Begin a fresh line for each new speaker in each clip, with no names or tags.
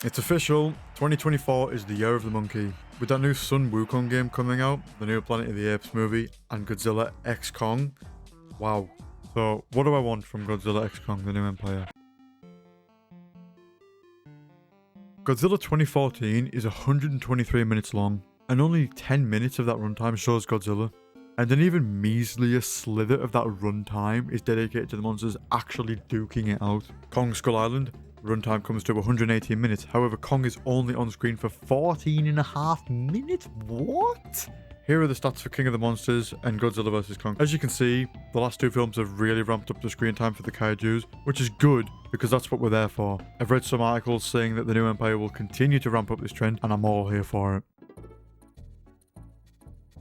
It's official, 2024 is the year of the monkey. With that new Sun Wukong game coming out, the new Planet of the Apes movie, and Godzilla x Kong. Wow. So, what do I want from Godzilla x Kong, the new empire? Godzilla 2014 is 123 minutes long, and only 10 minutes of that runtime shows Godzilla. And an even measlier slither of that runtime is dedicated to the monsters actually duking it out. Kong Skull Island, runtime comes to 118 minutes. However, Kong is only on screen for 14.5 minutes? What? Here are the stats for King of the Monsters and Godzilla vs. Kong. As you can see, the last two films have really ramped up the screen time for the kaijus, which is good because that's what we're there for. I've read some articles saying that the new empire will continue to ramp up this trend, and I'm all here for it.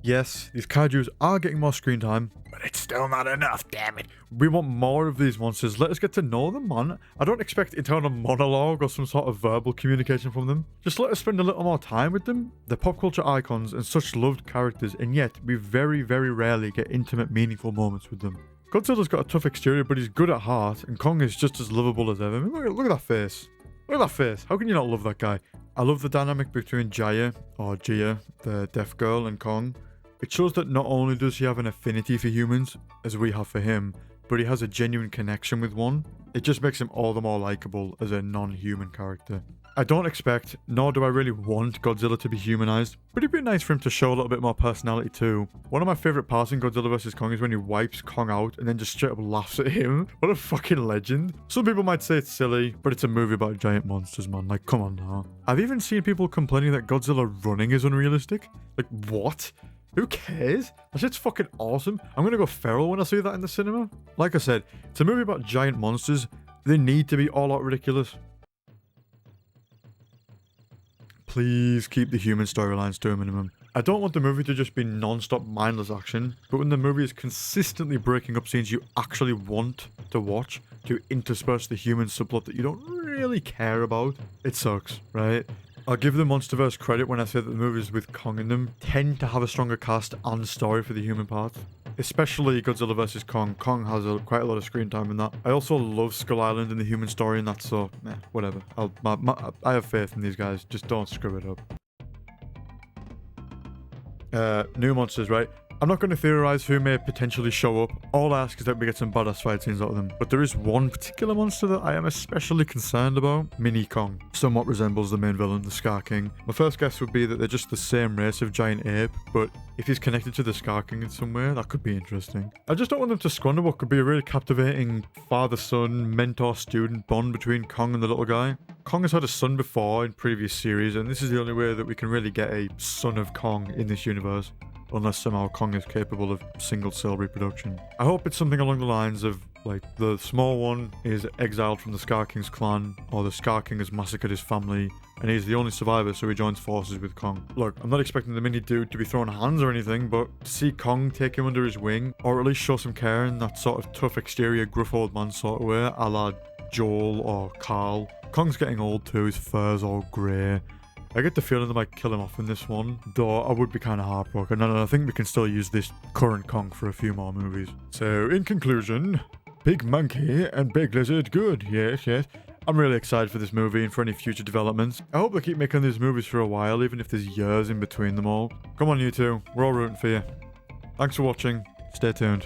Yes, these kaijus are getting more screen time, but it's still not enough, damn it. We want more of these monsters. Let us get to know them, man. I don't expect internal monologue or some sort of verbal communication from them. Just let us spend a little more time with them. They're pop culture icons and such loved characters, and yet we very, very rarely get intimate, meaningful moments with them. Godzilla's got a tough exterior, but he's good at heart, and Kong is just as lovable as ever. I mean, look at that face. Look at that face. How can you not love that guy? I love the dynamic between Jaya, or Gia, the deaf girl, and Kong. It shows that not only does he have an affinity for humans, as we have for him, but he has a genuine connection with one. It just makes him all the more likable as a non-human character. I don't expect, nor do I really want Godzilla to be humanized, but it'd be nice for him to show a little bit more personality too. One of my favorite parts in Godzilla vs. Kong is when he wipes Kong out and then just straight up laughs at him. What a fucking legend. Some people might say it's silly, but it's a movie about giant monsters, man. Like, come on now. I've even seen people complaining that Godzilla running is unrealistic. Like, what? Who cares? That shit's fucking awesome. I'm gonna go feral when I see that in the cinema. Like I said, it's a movie about giant monsters. They need to be all out ridiculous. Please keep the human storylines to a minimum. I don't want the movie to just be non-stop mindless action, but when the movie is consistently breaking up scenes you actually want to watch to intersperse the human subplot that you don't really care about, it sucks, right? I'll give the MonsterVerse credit when I say that the movies with Kong in them tend to have a stronger cast and story for the human parts. Especially Godzilla vs. Kong. Kong has quite a lot of screen time in that. I also love Skull Island and the human story in that, so whatever. I have faith in these guys. Just don't screw it up. New monsters, right? I'm not going to theorize who may potentially show up. All I ask is that we get some badass fight scenes out of them. But there is one particular monster that I am especially concerned about. Mini Kong. Somewhat resembles the main villain, the Scar King. My first guess would be that they're just the same race of giant ape, but if he's connected to the Scar King in some way, that could be interesting. I just don't want them to squander what could be a really captivating father-son, mentor-student bond between Kong and the little guy. Kong has had a son before in previous series, and this is the only way that we can really get a son of Kong in this universe. Unless somehow Kong is capable of single-cell reproduction. I hope it's something along the lines of, like, the small one is exiled from the Scar King's clan, or the Scar King has massacred his family, and he's the only survivor, so he joins forces with Kong. Look, I'm not expecting the mini dude to be throwing hands or anything, but to see Kong take him under his wing, or at least show some care in that sort of tough exterior, gruff old man sort of way, a la Joel or Carl. Kong's getting old too, his fur's all grey. I get the feeling they might kill him off in this one, though I would be kind of heartbroken, and I think we can still use this current Kong for a few more movies. So, in conclusion, Big Monkey and Big Lizard, good, yes. I'm really excited for this movie and for any future developments. I hope they keep making these movies for a while, even if there's years in between them all. Come on, you two, we're all rooting for you. Thanks for watching, stay tuned.